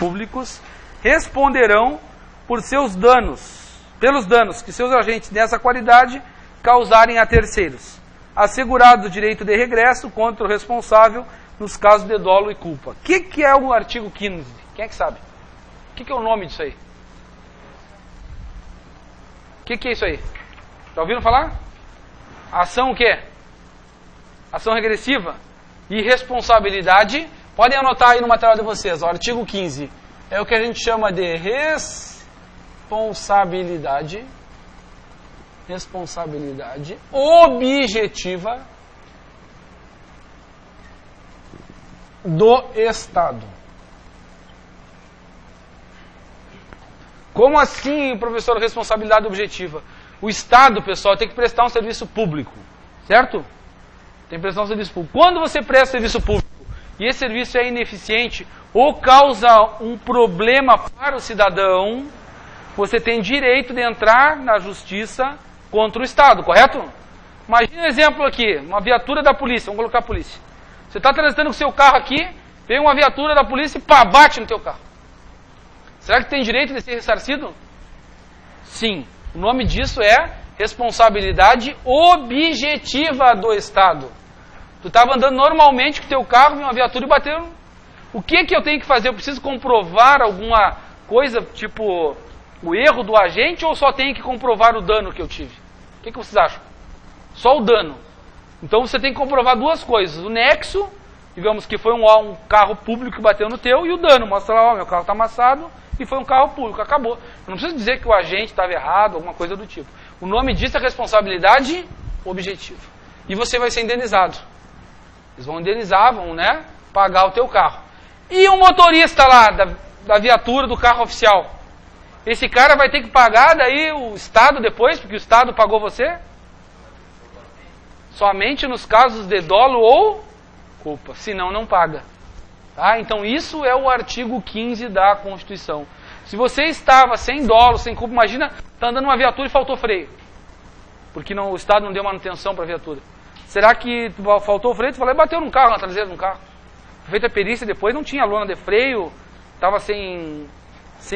públicos responderão pelos danos que seus agentes dessa qualidade causarem a terceiros, assegurado o direito de regresso contra o responsável nos casos de dolo e culpa. O que é o artigo 15? Quem é que sabe? O que é o nome disso aí? O que é isso aí? Já ouviram falar? Ação o quê? Ação regressiva e responsabilidade. Podem anotar aí no material de vocês, o artigo 15. É o que a gente chama de responsabilidade objetiva do Estado. Como assim, professor, responsabilidade objetiva? O Estado, pessoal, tem que prestar um serviço público, certo? Tem que prestar um serviço público. Quando você presta serviço público e esse serviço é ineficiente ou causa um problema para o cidadão, você tem direito de entrar na justiça contra o Estado, correto? Imagina um exemplo aqui, uma viatura da polícia, vamos colocar a polícia. Você está transitando com o seu carro aqui, vem uma viatura da polícia e pá, bate no teu carro. Será que tem direito de ser ressarcido? Sim. O nome disso é responsabilidade objetiva do Estado. Tu estava andando normalmente com o teu carro, vem uma viatura e bateu. O que eu tenho que fazer? Eu preciso comprovar alguma coisa, tipo o erro do agente, ou só tenho que comprovar o dano que eu tive? O que vocês acham? Só o dano. Então você tem que comprovar duas coisas. O nexo, digamos que foi um carro público que bateu no teu, e o dano. Mostra lá, ó, meu carro está amassado e foi um carro público. Acabou. Eu não preciso dizer que o agente estava errado, alguma coisa do tipo. O nome disso é responsabilidade objetiva. E você vai ser indenizado. Eles vão indenizar, vão, pagar o teu carro. E o motorista lá, da viatura, do carro oficial? Esse cara vai ter que pagar daí o Estado depois, porque o Estado pagou você? Somente nos casos de dolo ou culpa, senão não paga. Tá? Então isso é o artigo 15 da Constituição. Se você estava sem dolo, sem culpa, imagina, está andando uma viatura e faltou freio, porque o Estado não deu manutenção para a viatura. Será que faltou o freio? Tu falou, bateu num carro, na traseira de um carro. Feita a perícia depois, não tinha lona de freio, estava sem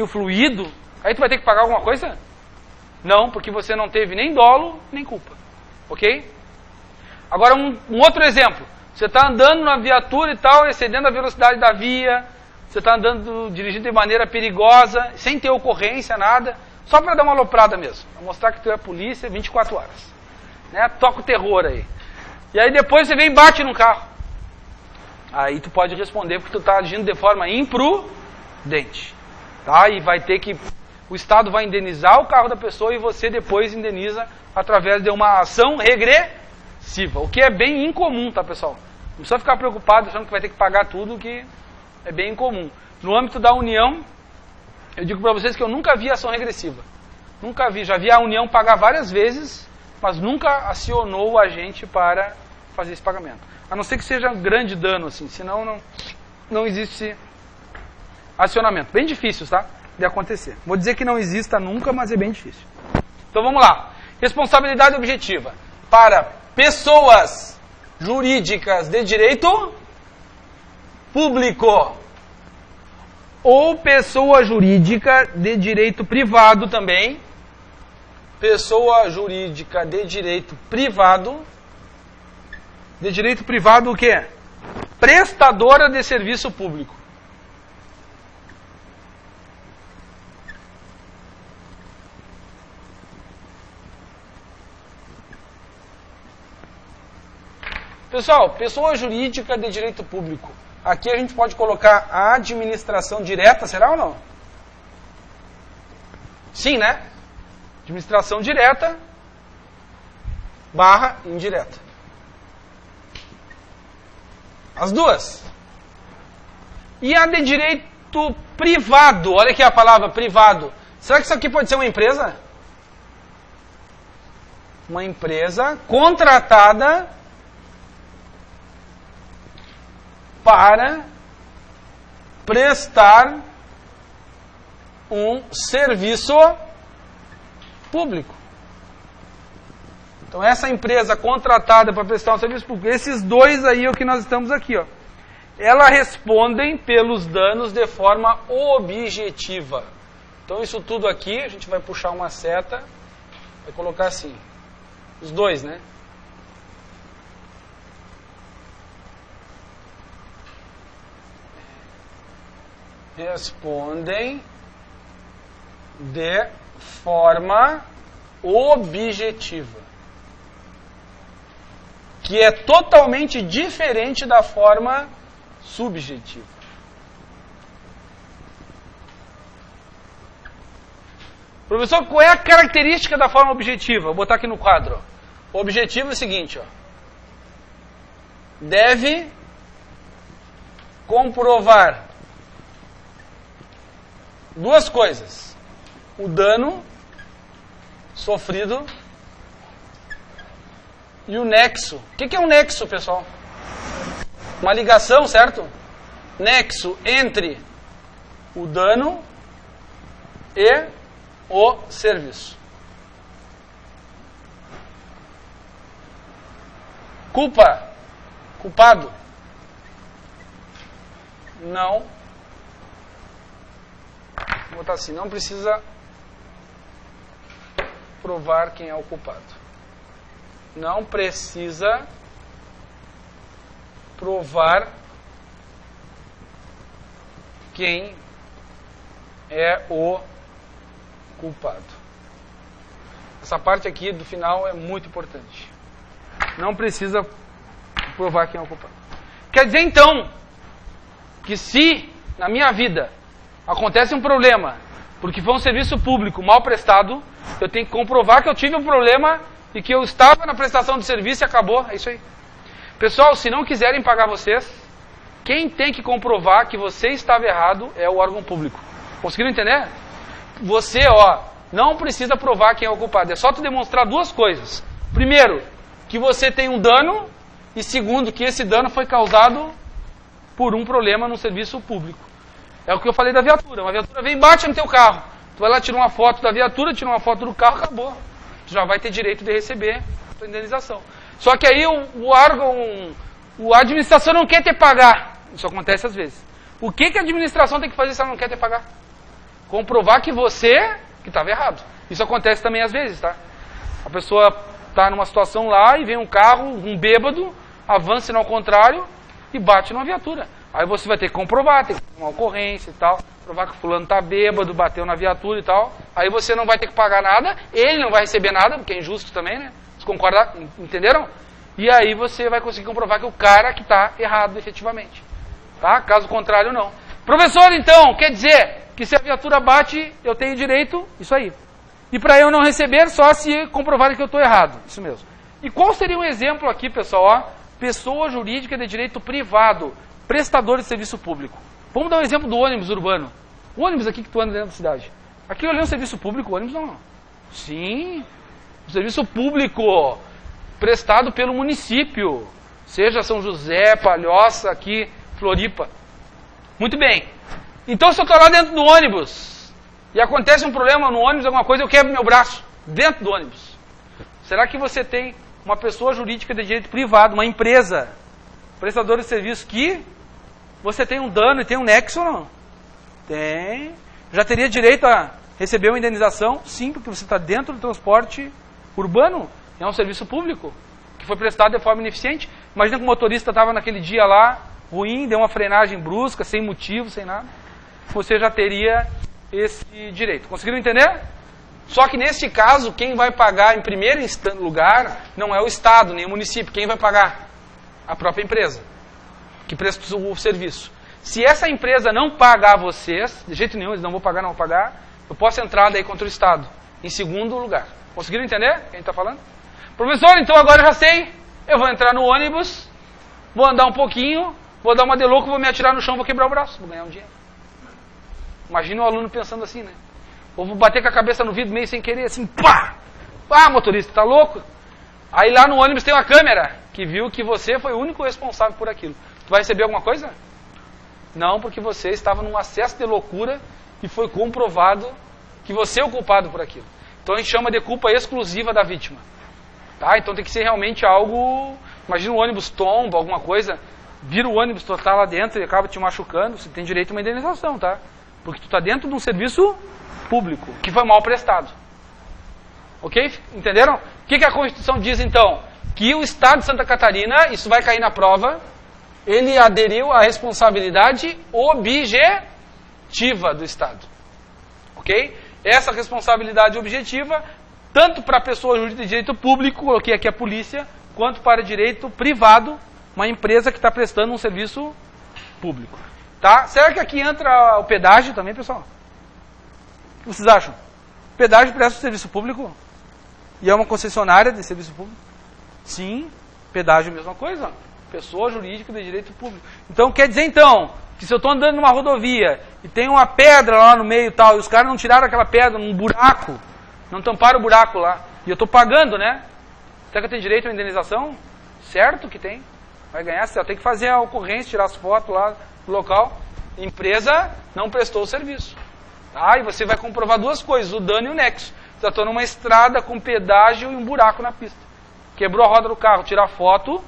o fluido. Aí tu vai ter que pagar alguma coisa? Não, porque você não teve nem dolo, nem culpa. Ok? Agora um outro exemplo. Você está andando na viatura e tal, excedendo a velocidade da via, você está dirigindo de maneira perigosa, sem ter ocorrência, nada, só para dar uma aloprada mesmo, para mostrar que tu é polícia 24 horas. Toca o terror aí. E aí depois você vem e bate num carro. Aí tu pode responder porque tu está agindo de forma imprudente. Tá? E vai ter que... O Estado vai indenizar o carro da pessoa e você depois indeniza através de uma ação regressiva. O que é bem incomum, tá, pessoal? Não precisa ficar preocupado achando que vai ter que pagar tudo, que é bem incomum. No âmbito da União, eu digo para vocês que eu nunca vi ação regressiva. Nunca vi. Já vi a União pagar várias vezes, mas nunca acionou o agente para fazer esse pagamento. A não ser que seja um grande dano, assim, senão não existe acionamento. Bem difícil, tá? De acontecer. Vou dizer que não exista nunca, mas é bem difícil. Então vamos lá. Responsabilidade objetiva para pessoas jurídicas de direito público ou pessoa jurídica de direito privado também. Pessoa jurídica de direito privado. De direito privado o quê? Prestadora de serviço público. Pessoal, pessoa jurídica de direito público. Aqui a gente pode colocar a administração direta, será ou não? Sim, né? Administração direta / indireta. As duas. E a de direito privado, olha aqui a palavra privado. Será que isso aqui pode ser uma empresa? Uma empresa contratada para prestar um serviço público. Então essa empresa contratada para prestar um serviço público, esses dois aí é o que nós estamos aqui, ó. elas respondem pelos danos de forma objetiva. Então isso tudo aqui, a gente vai puxar uma seta, vai colocar assim, os dois, né? Respondem de forma objetiva, que é totalmente diferente da forma subjetiva. Professor, qual é a característica da forma objetiva? Vou botar aqui no quadro. O objetivo é o seguinte, ó. Deve comprovar duas coisas. O dano sofrido e o nexo. O que é um nexo, pessoal? Uma ligação, certo? Nexo entre o dano e o serviço. Culpa. Culpado. Não. Vou botar assim, não precisa provar quem é o culpado. Não precisa provar quem é o culpado. Essa parte aqui do final é muito importante. Não precisa provar quem é o culpado. Quer dizer, então, que se na minha vida acontece um problema, porque foi um serviço público mal prestado, eu tenho que comprovar que eu tive um problema e que eu estava na prestação de serviço e acabou. É isso aí. Pessoal, se não quiserem pagar vocês, quem tem que comprovar que você estava errado é o órgão público. Conseguiram entender? Você, não precisa provar quem é o culpado. É só tu demonstrar duas coisas. Primeiro, que você tem um dano. E segundo, que esse dano foi causado por um problema no serviço público. É o que eu falei da viatura. Uma viatura vem e bate no teu carro. Tu vai lá, tira uma foto da viatura, tira uma foto do carro, acabou. Tu já vai ter direito de receber a indenização. Só que aí o órgão, a administração não quer te pagar. Isso acontece às vezes. O que a administração tem que fazer se ela não quer te pagar? Comprovar que você que estava errado. Isso acontece também às vezes, tá? A pessoa está numa situação lá e vem um carro, um bêbado, avança ao contrário e bate numa viatura. Aí você vai ter que comprovar, tem que ter uma ocorrência e tal, provar que o fulano está bêbado, bateu na viatura e tal. Aí você não vai ter que pagar nada, ele não vai receber nada, porque é injusto também, né? Vocês concordam? Entenderam? E aí você vai conseguir comprovar que o cara que está errado efetivamente. Tá? Caso contrário, não. Professor, então, quer dizer que se a viatura bate, eu tenho direito, isso aí. E para eu não receber, só se comprovarem que eu estou errado. Isso mesmo. E qual seria um exemplo aqui, pessoal? Pessoa jurídica de direito privado, prestador de serviço público. Vamos dar um exemplo do ônibus urbano. O ônibus aqui que tu anda dentro da cidade. Aqui olhando um serviço público, o ônibus não. Sim, um serviço público prestado pelo município. Seja São José, Palhoça, aqui, Floripa. Muito bem. Então se eu estou lá dentro do ônibus e acontece um problema no ônibus, alguma coisa, eu quebro meu braço dentro do ônibus. Será que você tem uma pessoa jurídica de direito privado, uma empresa, prestador de serviço, que você tem um dano e tem um nexo ou não? Tem. Já teria direito a receber uma indenização? Sim, porque você está dentro do transporte urbano. É um serviço público que foi prestado de forma ineficiente. Imagina que o motorista estava naquele dia lá, ruim, deu uma frenagem brusca, sem motivo, sem nada. Você já teria esse direito. Conseguiram entender? Só que neste caso, quem vai pagar em primeiro lugar não é o Estado, nem o município. Quem vai pagar? A própria empresa, que presta o serviço. Se essa empresa não pagar vocês, de jeito nenhum, eles não vão pagar, não vão pagar, eu posso entrar daí contra o Estado, em segundo lugar. Conseguiram entender o que a gente está falando? Professor, então agora eu já sei, eu vou entrar no ônibus, vou andar um pouquinho, vou dar uma de louco, vou me atirar no chão, vou quebrar o braço, vou ganhar um dinheiro. Imagina o aluno pensando assim, né? Ou vou bater com a cabeça no vidro meio sem querer, assim, pá! Ah, motorista, tá louco? Aí lá no ônibus tem uma câmera que viu que você foi o único responsável por aquilo. Tu vai receber alguma coisa? Não, porque você estava num acesso de loucura e foi comprovado que você é o culpado por aquilo. Então a gente chama de culpa exclusiva da vítima. Tá? Então tem que ser realmente algo... Imagina um ônibus tomba, alguma coisa. vira o ônibus, tu tá lá dentro e acaba te machucando, você tem direito a uma indenização, tá? Porque tu tá dentro de um serviço público, que foi mal prestado. Ok? Entenderam? O que a Constituição diz, então? Que o Estado de Santa Catarina, isso vai cair na prova, ele aderiu à responsabilidade objetiva do Estado. Ok? Essa responsabilidade objetiva, tanto para a pessoa jurídica de direito público, coloquei aqui a polícia, quanto para direito privado, uma empresa que está prestando um serviço público. Tá? Será que aqui entra o pedágio também, pessoal? O que vocês acham? O pedágio presta um serviço público? E é uma concessionária de serviço público? Sim, pedágio é a mesma coisa. Pessoa jurídica de direito público. Então, quer dizer, então, que se eu estou andando numa rodovia e tem uma pedra lá no meio e tal, e os caras não tiraram aquela pedra num buraco, não tamparam o buraco lá, e eu estou pagando, né? Será que eu tenho direito à indenização? Certo que tem. Vai ganhar, você tem que fazer a ocorrência, tirar as fotos lá do local. Empresa não prestou o serviço. Tá? E você vai comprovar duas coisas, o dano e o nexo. Você está numa estrada com pedágio e um buraco na pista. Quebrou a roda do carro, tira a foto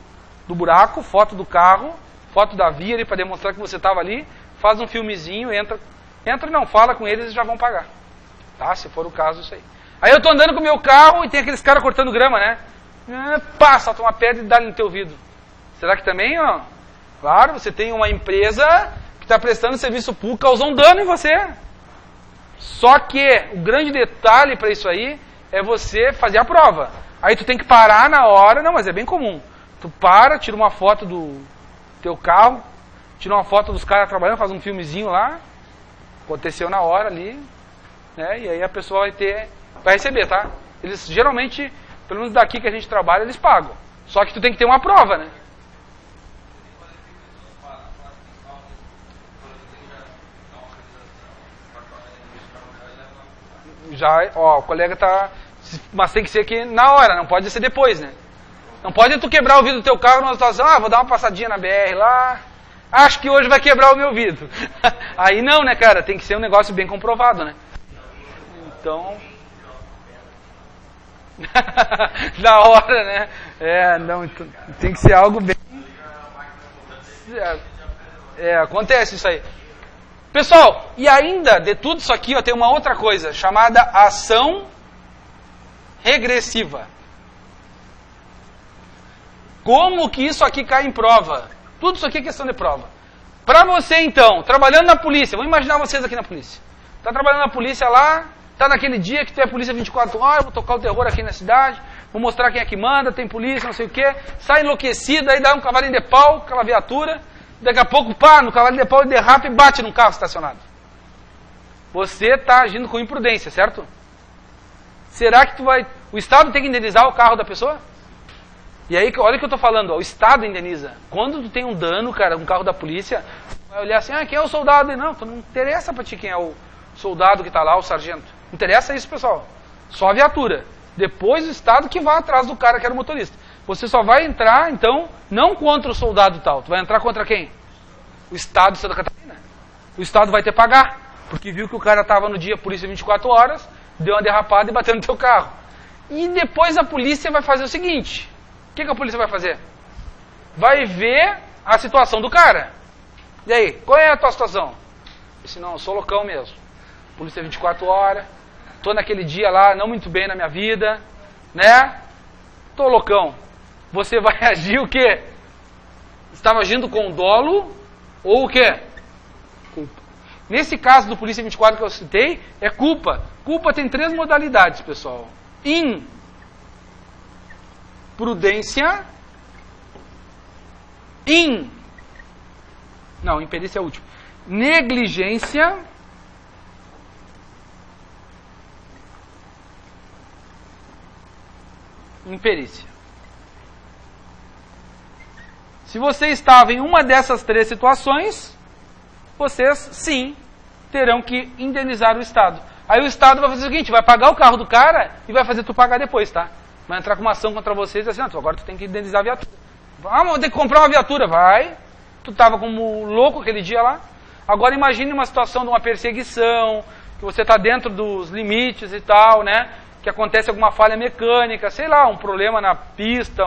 do buraco, foto do carro, foto da via ali para demonstrar que você estava ali, faz um filmezinho, entra não, fala com eles e já vão pagar. Tá? Se for o caso, isso aí. Aí eu estou andando com o meu carro e tem aqueles caras cortando grama, né? Pá, solta uma pedra e dá no teu ouvido. Será que também, ó? Claro, você tem uma empresa que está prestando serviço público, causou um dano em você. Só que o grande detalhe para isso aí é você fazer a prova. Aí tu tem que parar na hora, não, mas é bem comum. Tu para, tira uma foto do teu carro, tira uma foto dos caras trabalhando, faz um filmezinho lá, aconteceu na hora ali, né? E aí a pessoa vai receber, tá? Eles geralmente, pelo menos daqui que a gente trabalha, eles pagam. Só que tu tem que ter uma prova, né? Já, ó, o colega tá... Mas tem que ser aqui na hora, não pode ser depois, né? Não pode tu quebrar o vidro do teu carro numa situação, vou dar uma passadinha na BR lá, acho que hoje vai quebrar o meu vidro. Aí não, né, cara? Tem que ser um negócio bem comprovado, né? Então... da hora, né? Não, tem que ser algo bem... acontece isso aí. Pessoal, e ainda, de tudo isso aqui, ó, tem uma outra coisa, chamada ação regressiva. Como que isso aqui cai em prova? Tudo isso aqui é questão de prova. Para você, então, trabalhando na polícia, vamos imaginar vocês aqui na polícia. Tá trabalhando na polícia lá, tá naquele dia que tem a polícia 24 horas, vou tocar o terror aqui na cidade, vou mostrar quem é que manda, tem polícia, não sei o quê, sai enlouquecido, aí dá um cavalinho de pau, aquela viatura, daqui a pouco, pá, no cavalinho de pau ele derrapa e bate num carro estacionado. Você está agindo com imprudência, certo? Será que o Estado tem que indenizar o carro da pessoa? E aí, olha o que eu estou falando, ó, o Estado indeniza. Quando tu tem um dano, cara, um carro da polícia, vai olhar assim, quem é o soldado? E não, não interessa para ti quem é o soldado que está lá, o sargento. Não interessa isso, pessoal. Só a viatura. Depois o Estado que vai atrás do cara que era o motorista. Você só vai entrar, então, não contra o soldado tal. Tu vai entrar contra quem? O Estado de Santa Catarina. O Estado vai ter que pagar, porque viu que o cara estava no dia polícia 24 horas, deu uma derrapada e bateu no teu carro. E depois a polícia vai fazer o seguinte. O que a polícia vai fazer? Vai ver a situação do cara. E aí, qual é a tua situação? Eu disse, não, eu sou loucão mesmo. Polícia 24 horas, tô naquele dia lá, não muito bem na minha vida, né? Tô loucão. Você vai agir o quê? Estava agindo com dolo ou o quê? Culpa. Nesse caso do Polícia 24 que eu citei, é culpa. Culpa tem 3 modalidades, pessoal. Imprudência. Não, imperícia é o último. Negligência. Imperícia. Se você estava em uma dessas 3 situações, vocês, sim, terão que indenizar o Estado. Aí o Estado vai fazer o seguinte, vai pagar o carro do cara e vai fazer tu pagar depois, tá? Vai entrar com uma ação contra vocês e assim, agora tu tem que indenizar a viatura. Vou ter que comprar uma viatura. Vai. Tu estava como louco aquele dia lá. Agora imagine uma situação de uma perseguição, que você está dentro dos limites e tal, né? Que acontece alguma falha mecânica, sei lá, um problema na pista,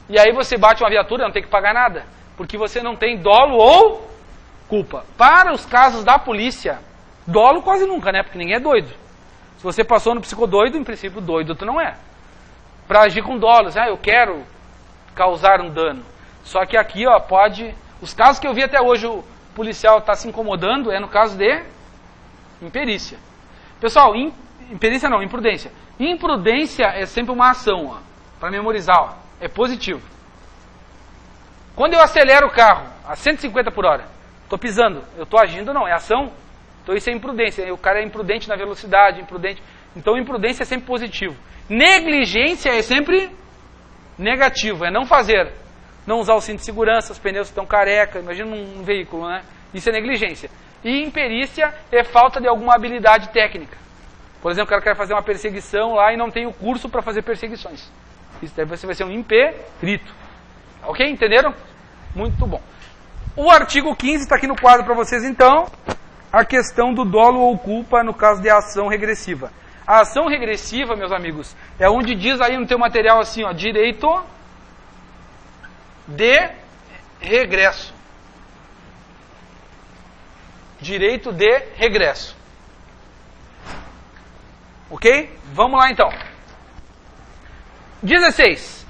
e aí você bate uma viatura, não tem que pagar nada. Porque você não tem dolo ou culpa. Para os casos da polícia, dolo quase nunca, né? Porque ninguém é doido. Se você passou no psicodoido, em princípio, doido tu não é. Para agir com dolo, eu quero causar um dano. Só que aqui, ó, pode... Os casos que eu vi até hoje, o policial está se incomodando, é no caso de imperícia. Pessoal, imperícia não, imprudência. Imprudência é sempre uma ação, ó, para memorizar, ó, é positivo. Quando eu acelero o carro a 150 por hora, estou pisando, eu estou agindo, não, é ação. Então isso é imprudência, o cara é imprudente na velocidade, imprudente. Então imprudência é sempre positivo. Negligência é sempre negativo, é não fazer. Não usar o cinto de segurança, os pneus estão careca, imagina um veículo, né? Isso é negligência. E imperícia é falta de alguma habilidade técnica. Por exemplo, o cara quer fazer uma perseguição lá e não tem o curso para fazer perseguições. Isso daí você vai ser um imperito. Ok? Entenderam? Muito bom. O artigo 15 está aqui no quadro para vocês, então. A questão do dolo ou culpa no caso de ação regressiva. A ação regressiva, meus amigos, é onde diz aí no teu material assim, ó, direito de regresso. Direito de regresso. Ok? Vamos lá então. 16.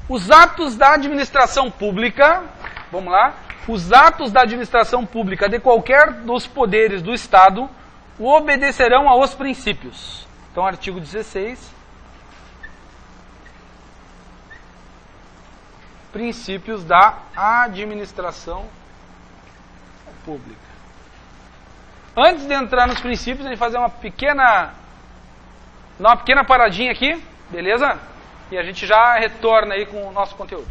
Os atos da administração pública, vamos lá, os atos da administração pública de qualquer dos poderes do Estado obedecerão aos princípios. Então, artigo 16. Princípios da administração pública. Antes de entrar nos princípios, a gente vai fazer uma pequena paradinha aqui, beleza? E a gente já retorna aí com o nosso conteúdo.